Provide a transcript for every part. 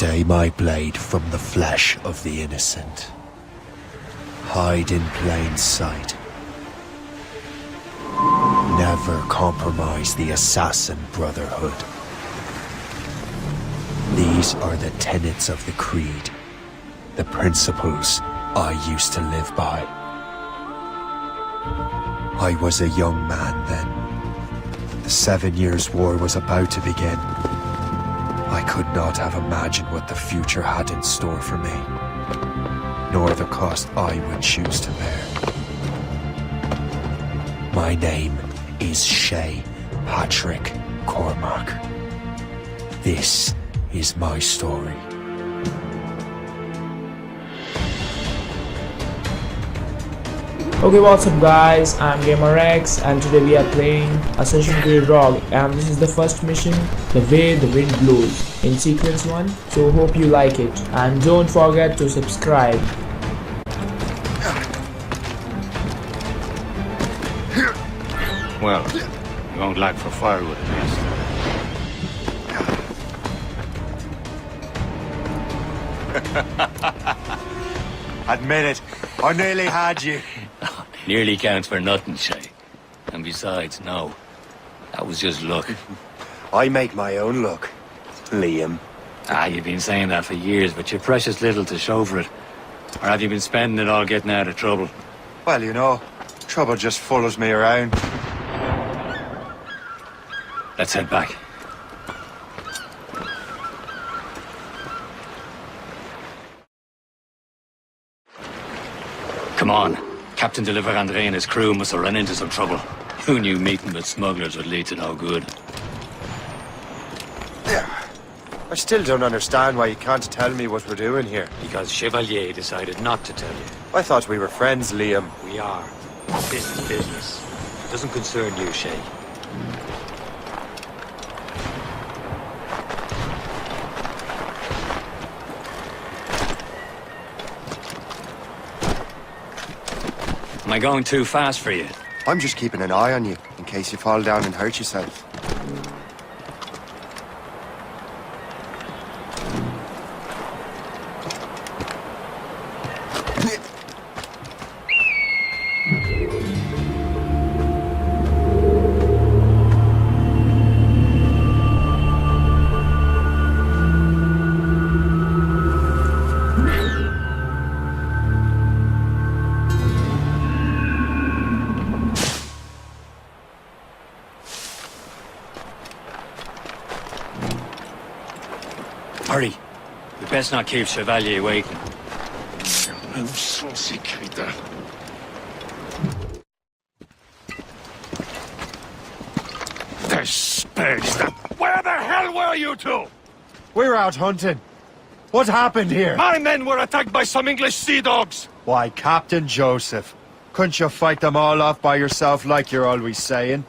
Stay my blade from the flesh of the innocent. Hide in plain sight. Never compromise the assassin brotherhood. These are the tenets of the creed, the principles I used to live by. I was a young man then. The 7 Years' War was about to begin. I could not have imagined what the future had in store for me, nor the cost I would choose to bear. My name is Shay Patrick Cormac. This is my story. Okay, what's up guys, I'm GamerX and today we are playing Assassination Creed Rogue and this is the first mission, The Way the Wind Blows, in sequence 1, so hope you like it and don't forget to subscribe. Well, you won't lack for firewood at least. Admit it, I nearly had you. Nearly counts for nothing, Shay. And besides, no. That was just luck. I make my own luck, Liam. You've been saying that for years, but you've precious little to show for it. Or have you been spending it all getting out of trouble? Well, you know, trouble just follows me around. Let's head back. Come on. Captain de Andre and his crew must have run into some trouble. Who knew meeting with smugglers would lead to no good? I still don't understand why you can't tell me what we're doing here. Because Chevalier decided not to tell you. I thought we were friends, Liam. We are. This is business. It doesn't concern you, Shay. Am I going too fast for you? I'm just keeping an eye on you, in case you fall down and hurt yourself. Hurry. We best not keep Chevalier waiting. Où sont ces crétins? Disgraced! Where the hell were you two? We're out hunting. What happened here? My men were attacked by some English sea dogs. Why, Captain Joseph, couldn't you fight them all off by yourself like you're always saying?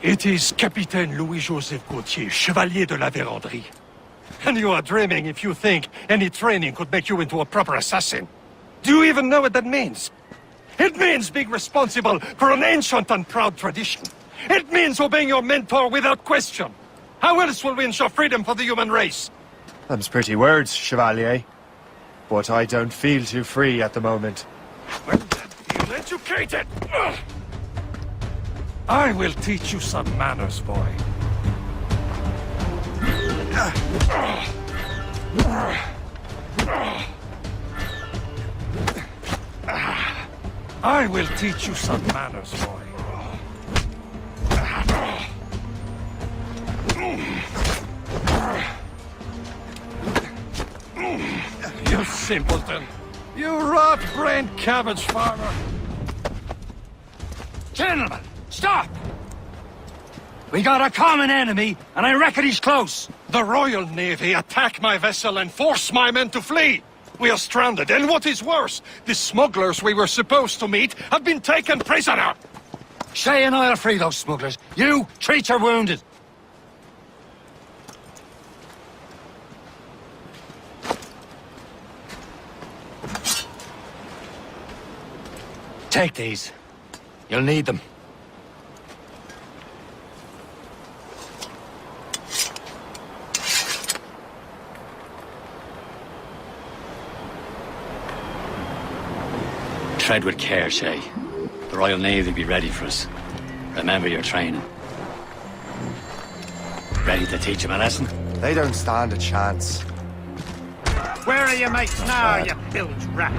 It is Capitaine Louis-Joseph Gauthier, Chevalier de la Vérendrye. And you are dreaming if you think any training could make you into a proper assassin. Do you even know what that means? It means being responsible for an ancient and proud tradition. It means obeying your mentor without question. How else will we ensure freedom for the human race? Them's pretty words, Chevalier. But I don't feel too free at the moment. Well, you're educated! Ugh. I will teach you some manners, boy. I will teach you some manners, boy. You simpleton. You rot-brained cabbage farmer. Gentlemen, stop! We got a common enemy, and I reckon he's close. The Royal Navy attack my vessel and force my men to flee. We are stranded, and what is worse, the smugglers we were supposed to meet have been taken prisoner. Shay and I'll free those smugglers. You, treat your wounded. Take these. You'll need them. Tread with care, Shay. The Royal Navy be ready for us. Remember your training. Ready to teach them a lesson? They don't stand a chance. Where are your mates now, you bilge rat?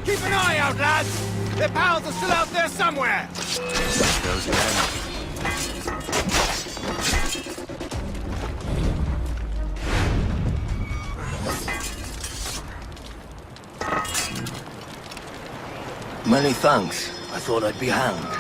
Keep an eye out, lads! Their pals are still out there somewhere! Goes again. Many thanks. I thought I'd be hanged.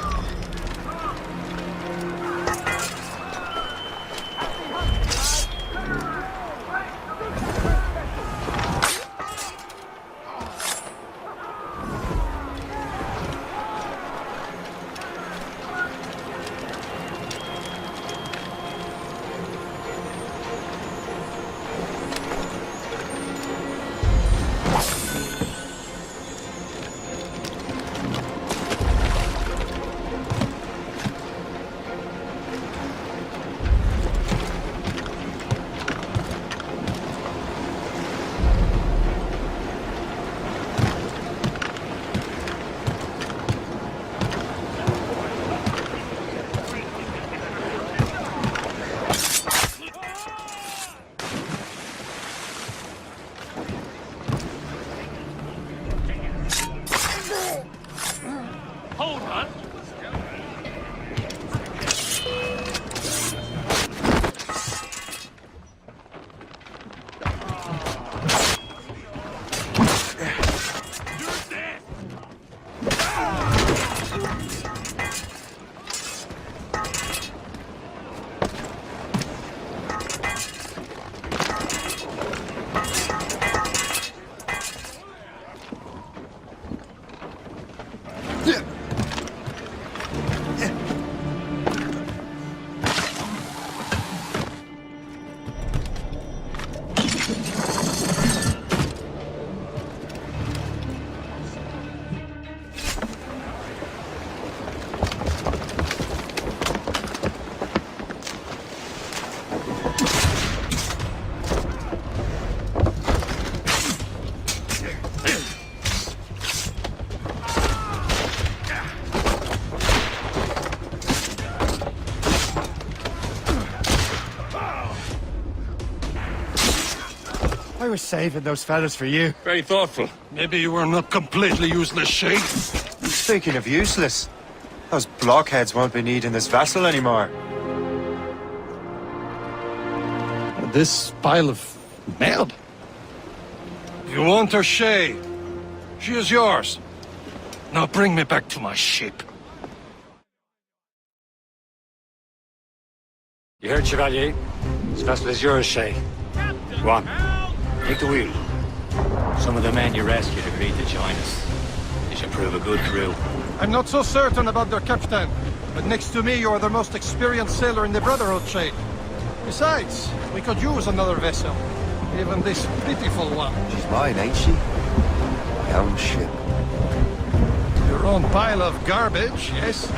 I was saving those fellas for you. Very thoughtful. Maybe you were not completely useless, Shay. Speaking of useless, those blockheads won't be needing this vessel anymore. This pile of mud. You want her, Shay? She is yours. Now bring me back to my ship. You heard, Chevalier? This vessel is yours, Shay. Go on. Take the wheel. Some of the men you rescued agreed to join us. They should prove a good crew. I'm not so certain about their captain, but next to me you are the most experienced sailor in the Brotherhood, Shay. Besides, we could use another vessel. Even this pitiful one. She's mine, ain't she? My own ship. Your own pile of garbage, yes?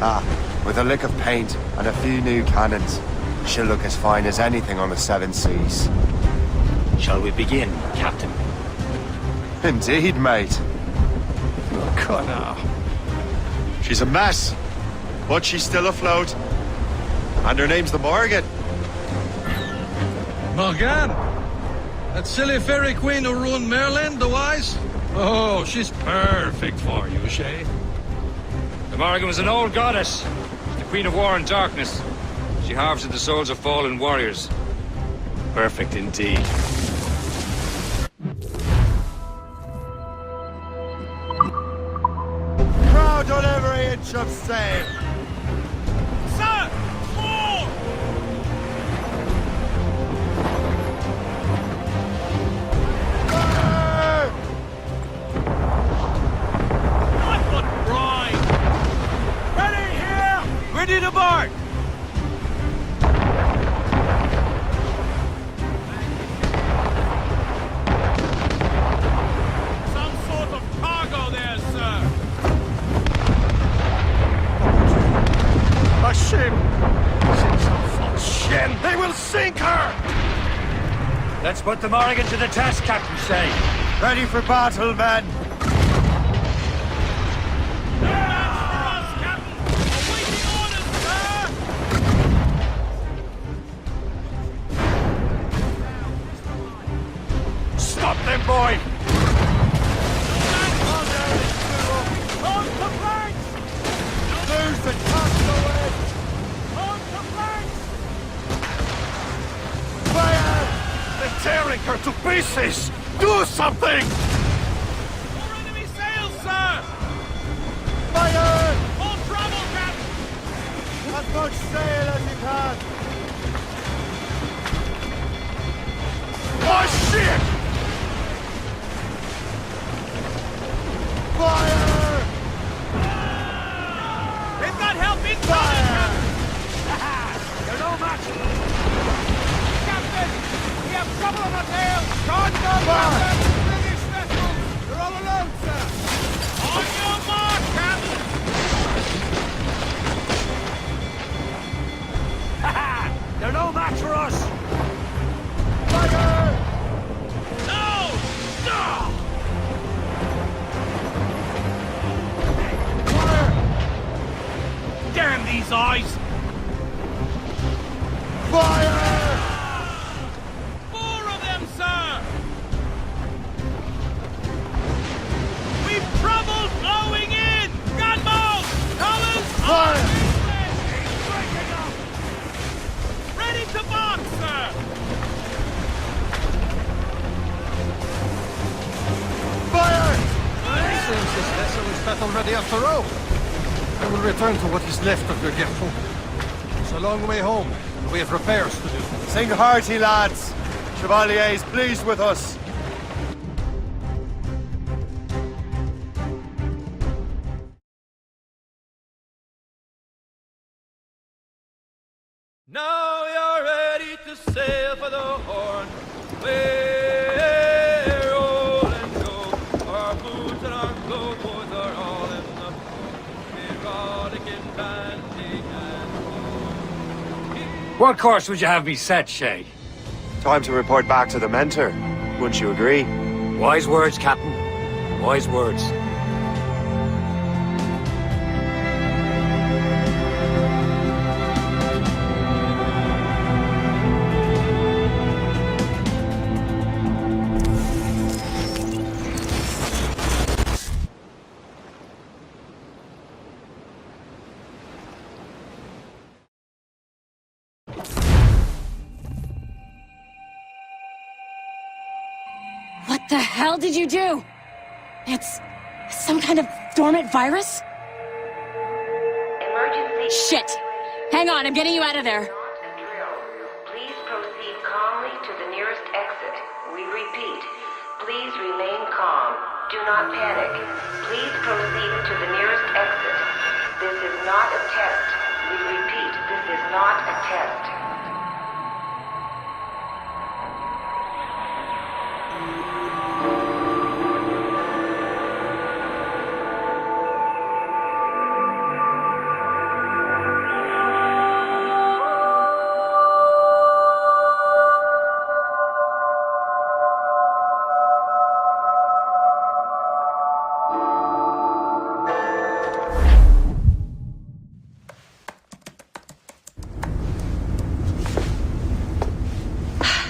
Ah, with a lick of paint and a few new cannons, she'll look as fine as anything on the seven seas. Shall we begin, Captain? Indeed, mate. Come now. She's a mess, but she's still afloat. And her name's the Morgan. Morgan? That silly fairy queen who ruined Merlin, the wise? Oh, she's perfect for you, Shay. The Morgan was an old goddess, the queen of war and darkness. She harvested the souls of fallen warriors. Perfect indeed. Proud on every inch of sail. Sir! More! Ready here! Ready to board! Some sort of cargo there, sir. A ship. Some false Etienne, they will sink her! Let's put the Morrigan to the test, Captain Shay. Ready for battle, men! Stop them, boy! Lose and cast away! Fire! They're tearing her to pieces! Do something! More enemy sails, sir! Fire! Full trouble, Captain! As much sail as you can! Oh, shit! Fire! They've got help incoming, Captain! They're no match. Captain! We have trouble on our tail! Can't go, Captain! British vessels! They're all alone, sir! On your mark, Captain! They're no match for us. Fire! No! No! Damn these eyes! Fire! 4 of them, sir! We've trouble blowing in! Gunboat! Colors Fire! ready to box, sir! Fire! Seems this vessel is battle ready after all. I will return to what is left of your depot. It's a long way home, and we have repairs to do. Sing hearty, lads! Chevalier is pleased with us. Now you're ready to sail for the Horn. We're roll and go. Our boots and our clothes are all in the rollicking bandy and What course would you have me set, Shay? Time to report back to the mentor. Wouldn't you agree? Wise words, Captain. Wise words. What the hell did you do? It's some kind of dormant virus? Emergency. Shit! Hang on, I'm getting you out of there. Not a drill. Please proceed calmly to the nearest exit. We repeat, please remain calm. Do not panic. Please proceed to the nearest exit. This is not a test. We repeat, this is not a test.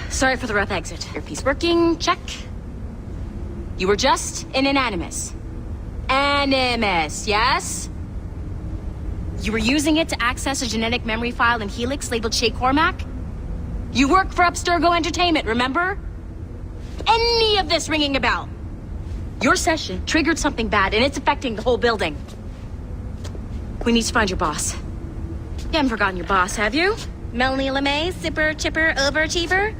Sorry for the rough exit. Earpiece working, check. You were just an animus. Animus, yes? You were using it to access a genetic memory file in Helix labeled Shay Cormac? You work for Abstergo Entertainment, remember? Any of this ringing a bell? Your session triggered something bad, and it's affecting the whole building. We need to find your boss. You haven't forgotten your boss, have you? Melanie LeMay, zipper, chipper, overachiever?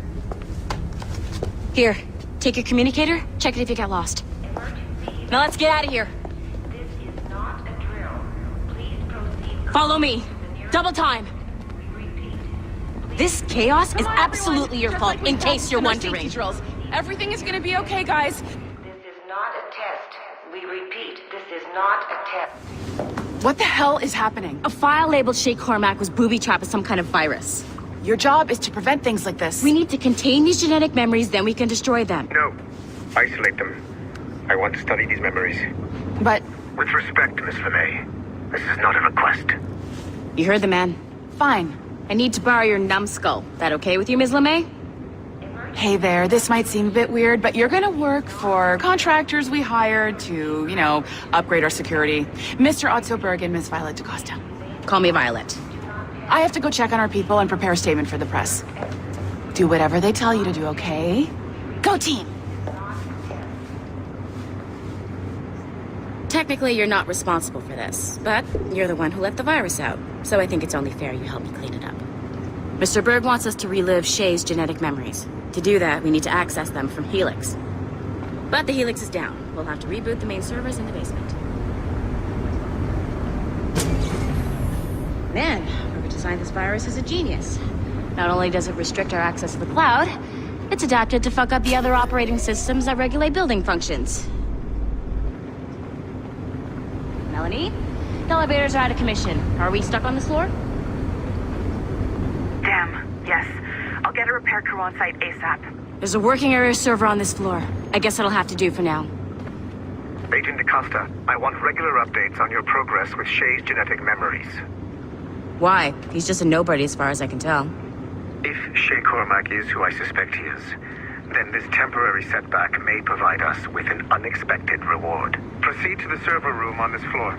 Here, take your communicator, check it if you got lost. Emergency. Now let's get out of here. This is not a drill. Please proceed. Follow me. Double time. We repeat. This chaos is absolutely your fault, in case you're wondering. Drills. Everything is gonna be okay, guys. This is not a test. We repeat, this is not a test. What the hell is happening? A file labeled Shay Cormac was booby-trapped with some kind of virus. Your job is to prevent things like this. We need to contain these genetic memories, then we can destroy them. No. Isolate them. I want to study these memories. But With respect, Miss LeMay, this is not a request. You heard the man. fine. I need to borrow your numbskull. That okay with you, Ms. LeMay? Hey there, this might seem a bit weird, but you're gonna work for contractors we hired to, upgrade our security. Mr. Otto Berg and Miss Violet DaCosta. Call me Violet. I have to go check on our people and prepare a statement for the press. Do whatever they tell you to do, okay? Go team! Technically, you're not responsible for this, but you're the one who let the virus out, so I think it's only fair you help me clean it up. Mr. Berg wants us to relive Shay's genetic memories. To do that, we need to access them from Helix. But the Helix is down. We'll have to reboot the main servers in the basement. Man, whoever designed this virus is a genius. Not only does it restrict our access to the cloud, it's adapted to fuck up the other operating systems that regulate building functions. Melanie? The elevators are out of commission. Are we stuck on this floor? Damn, yes. I'll get a repair crew on site ASAP. There's a working area server on this floor. I guess that'll have to do for now. Agent DaCosta, I want regular updates on your progress with Shay's genetic memories. Why? He's just a nobody as far as I can tell. If Shay Cormac is who I suspect he is, then this temporary setback may provide us with an unexpected reward. Proceed to the server room on this floor.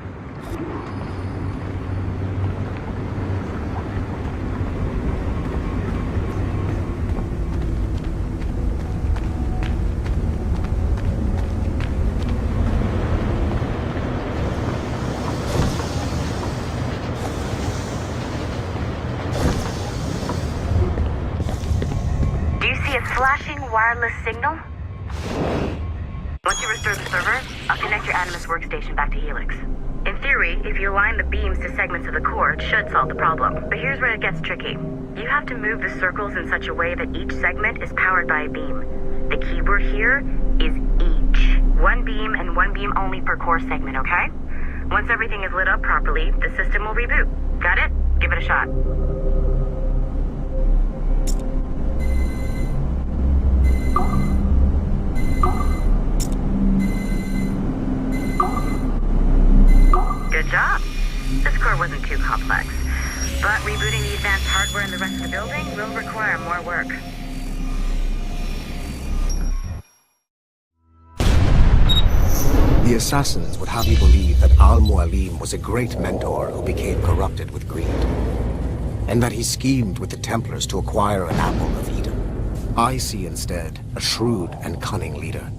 Flashing wireless signal? Once you restore the server, I'll connect your Animus workstation back to Helix. In theory, if you align the beams to segments of the core, it should solve the problem. But here's where it gets tricky. You have to move the circles in such a way that each segment is powered by a beam. The keyword here is each. One beam and one beam only per core segment, okay? Once everything is lit up properly, the system will reboot. Got it? Give it a shot. Good job. This core wasn't too complex, but rebooting the advanced hardware in the rest of the building will require more work. The assassins would have you believe that Al-Mualim was a great mentor who became corrupted with greed, and that he schemed with the Templars to acquire an apple of Eden. I see instead a shrewd and cunning leader,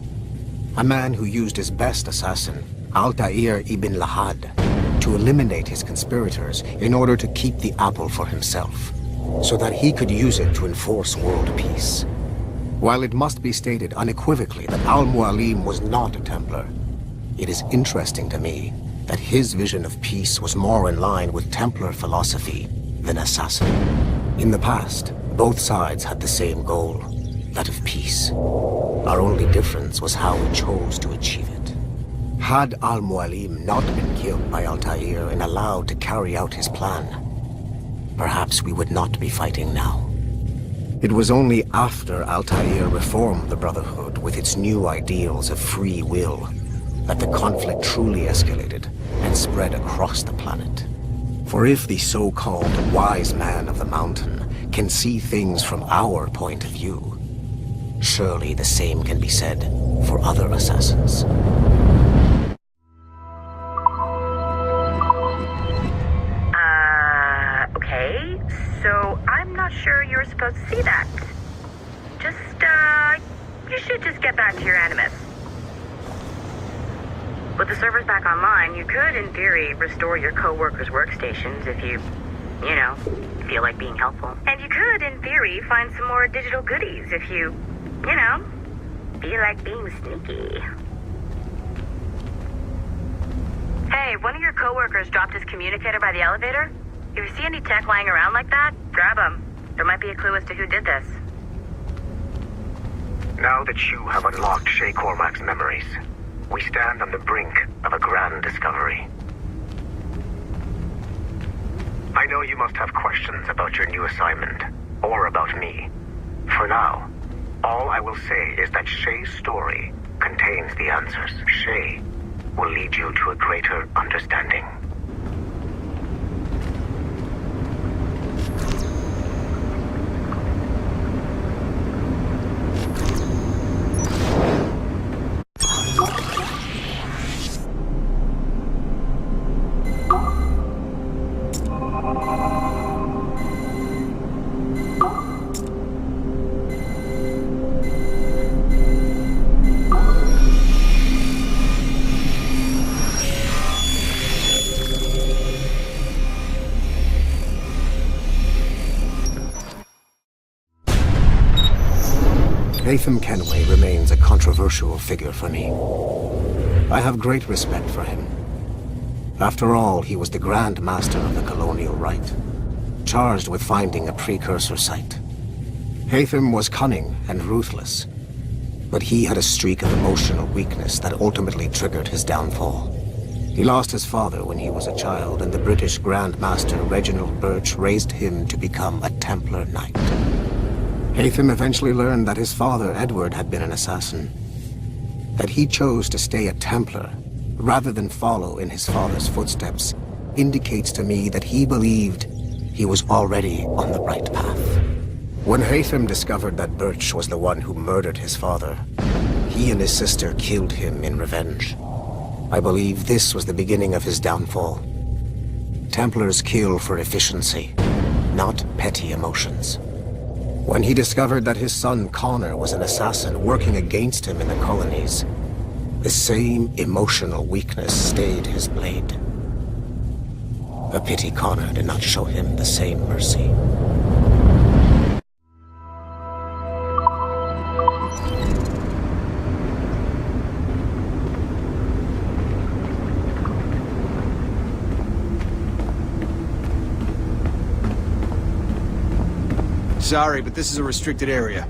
a man who used his best assassin, Altair ibn Lahad, to eliminate his conspirators in order to keep the apple for himself, so that he could use it to enforce world peace. While it must be stated unequivocally that Al-Mualim was not a Templar, it is interesting to me that his vision of peace was more in line with Templar philosophy than assassin. In the past, both sides had the same goal, that of peace. Our only difference was how we chose to achieve it. Had Al-Mualim not been killed by Altair and allowed to carry out his plan, perhaps we would not be fighting now. It was only after Altair reformed the Brotherhood with its new ideals of free will that the conflict truly escalated and spread across the planet. For if the so-called wise man of the mountain can see things from our point of view, surely the same can be said for other assassins. Okay, so I'm not sure you're supposed to see that. You should just get back to your Animus. With the servers back online, you could, in theory, restore your co-workers' workstations if you feel like being helpful. And you could, in theory, find some more digital goodies if you feel like being sneaky. Hey, one of your co-workers dropped his communicator by the elevator. If you see any tech lying around like that, grab them. There might be a clue as to who did this. Now that you have unlocked Shay Cormac's memories, we stand on the brink of a grand discovery. I know you must have questions about your new assignment, or about me. For now, all I will say is that Shay's story contains the answers. Shay will lead you to a greater understanding. Haytham Kenway remains a controversial figure for me. I have great respect for him. After all, he was the Grand Master of the Colonial Rite, charged with finding a precursor site. Haytham was cunning and ruthless, but he had a streak of emotional weakness that ultimately triggered his downfall. He lost his father when he was a child, and the British Grand Master Reginald Birch raised him to become a Templar Knight. Haytham eventually learned that his father, Edward, had been an assassin. That he chose to stay a Templar, rather than follow in his father's footsteps, indicates to me that he believed he was already on the right path. When Haytham discovered that Birch was the one who murdered his father, he and his sister killed him in revenge. I believe this was the beginning of his downfall. Templars kill for efficiency, not petty emotions. When he discovered that his son Connor was an assassin working against him in the colonies, the same emotional weakness stayed his blade. A pity Connor did not show him the same mercy. Sorry, but this is a restricted area.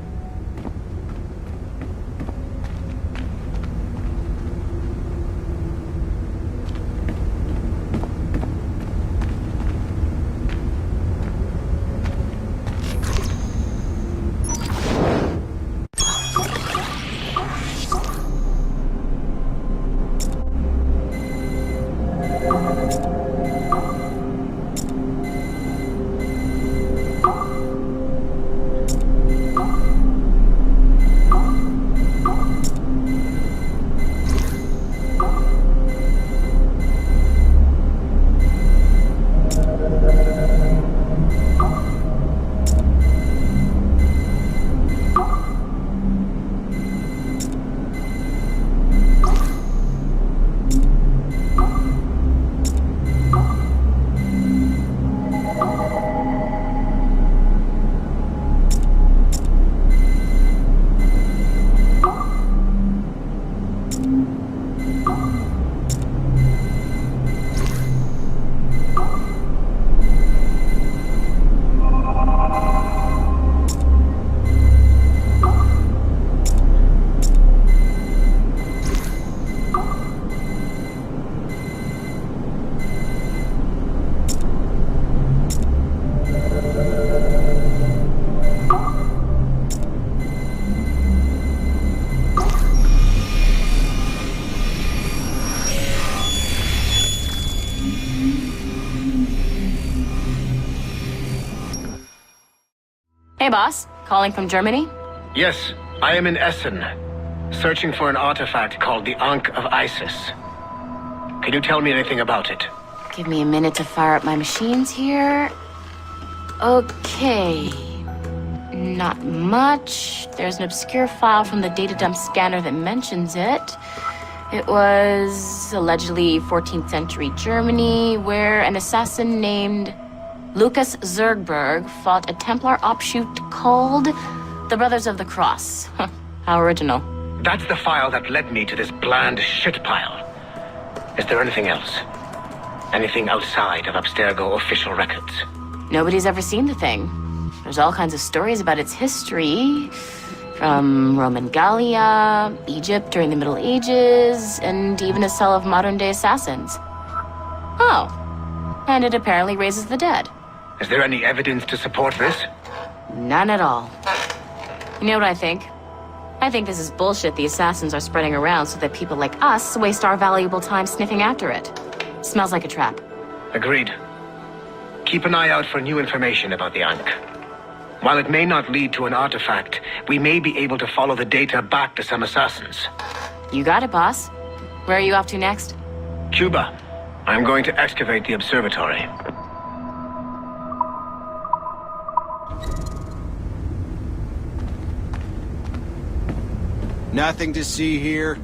Hey, boss. Calling from Germany? Yes, I am in Essen, searching for an artifact called the Ankh of Isis. Can you tell me anything about it? Give me a minute to fire up my machines here. Okay. Not much. There's an obscure file from the data dump scanner that mentions it. It was allegedly 14th century Germany, where an assassin named Lucas Zergberg fought a Templar offshoot called the Brothers of the Cross. How original. That's the file that led me to this bland shit pile. Is there anything else? Anything outside of Abstergo official records? Nobody's ever seen the thing. There's all kinds of stories about its history, from Roman Gallia, Egypt during the Middle Ages, and even a cell of modern-day assassins. Oh, and it apparently raises the dead. Is there any evidence to support this? None at all. You know what I think? I think this is bullshit the assassins are spreading around so that people like us waste our valuable time sniffing after it. Smells like a trap. Agreed. Keep an eye out for new information about the Ankh. While it may not lead to an artifact, we may be able to follow the data back to some assassins. You got it, boss. Where are you off to next? Cuba. I'm going to excavate the observatory. Nothing to see here.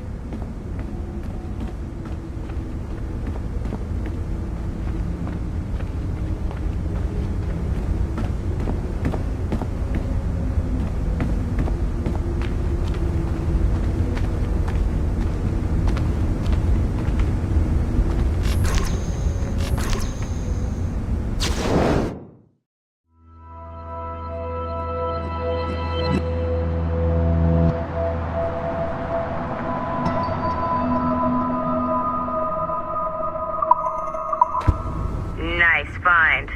Nice find.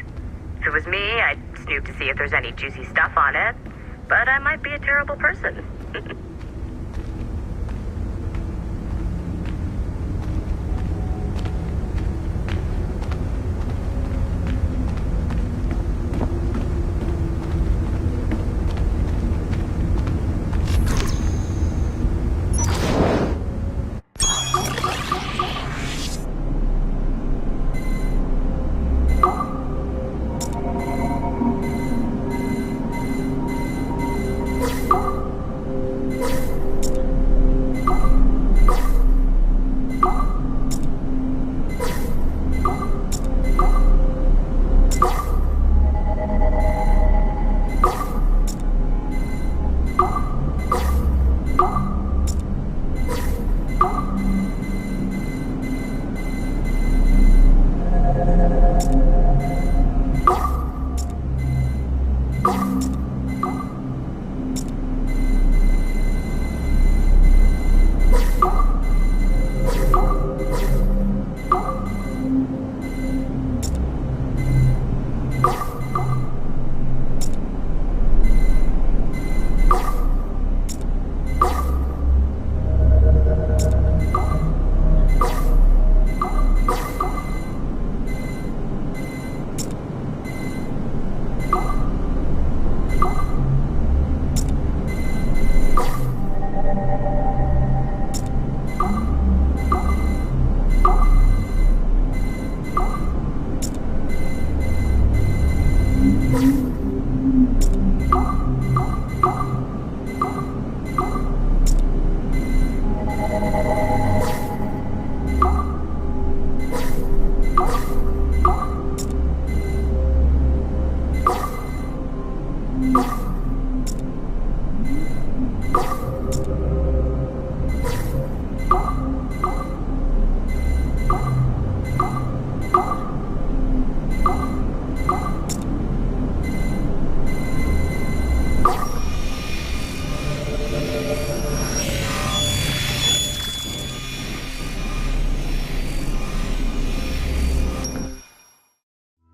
If it was me, I'd snoop to see if there's any juicy stuff on it. But I might be a terrible person.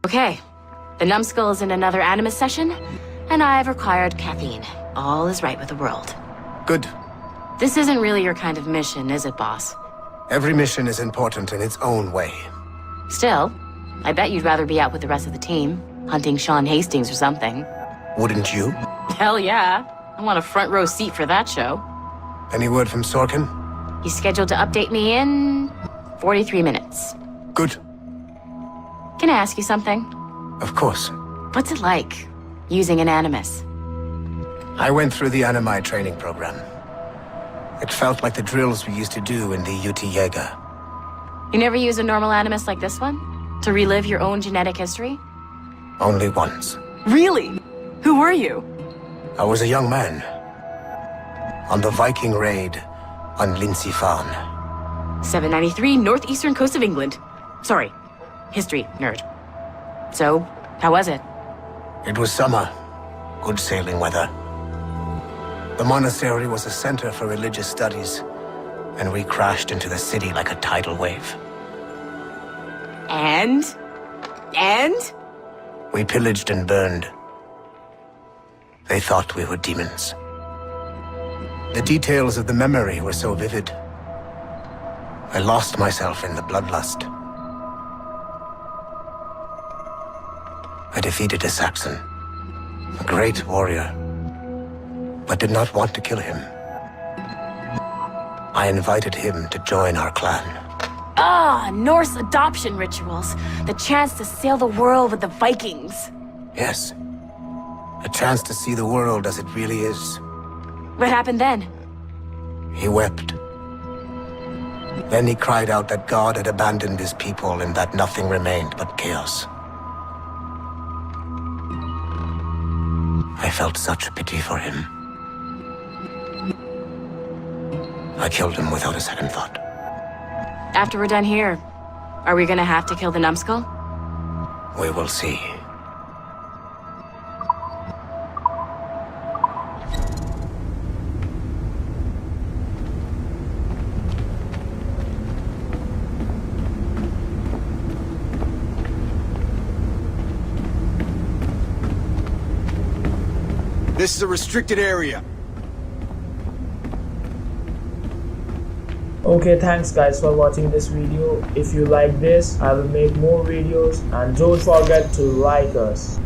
Okay, the numbskull is in another Animus session, and I've required caffeine. All is right with the world. Good. This isn't really your kind of mission, is it, boss? Every mission is important in its own way. Still, I bet you'd rather be out with the rest of the team, hunting Sean Hastings or something. Wouldn't you? Hell yeah. I want a front row seat for that show. Any word from Sorkin? He's scheduled to update me in 43 minutes. Good. Can I ask you something? Of course. What's it like, using an Animus? I went through the Animi training program. It felt like the drills we used to do in the UT Jaeger. You never use a normal Animus like this one? To relive your own genetic history? Only once. Really? Who were you? I was a young man. On the Viking raid on Lindsey Farm. 793, northeastern coast of England. Sorry, history nerd. So, how was it? It was summer. Good sailing weather. The monastery was a center for religious studies, and we crashed into the city like a tidal wave. And? We pillaged and burned. They thought we were demons. The details of the memory were so vivid. I lost myself in the bloodlust. I defeated a Saxon, a great warrior, but did not want to kill him. I invited him to join our clan. Ah, Norse adoption rituals. The chance to sail the world with the Vikings. Yes, a chance to see the world as it really is. What happened then? He wept. Then he cried out that God had abandoned his people and that nothing remained but chaos. I felt such pity for him. I killed him without a second thought. After we're done here, are we gonna have to kill the numbskull? We will see. This is a restricted area. Okay, thanks guys for watching this video. If you like this, I will make more videos, and don't forget to like us.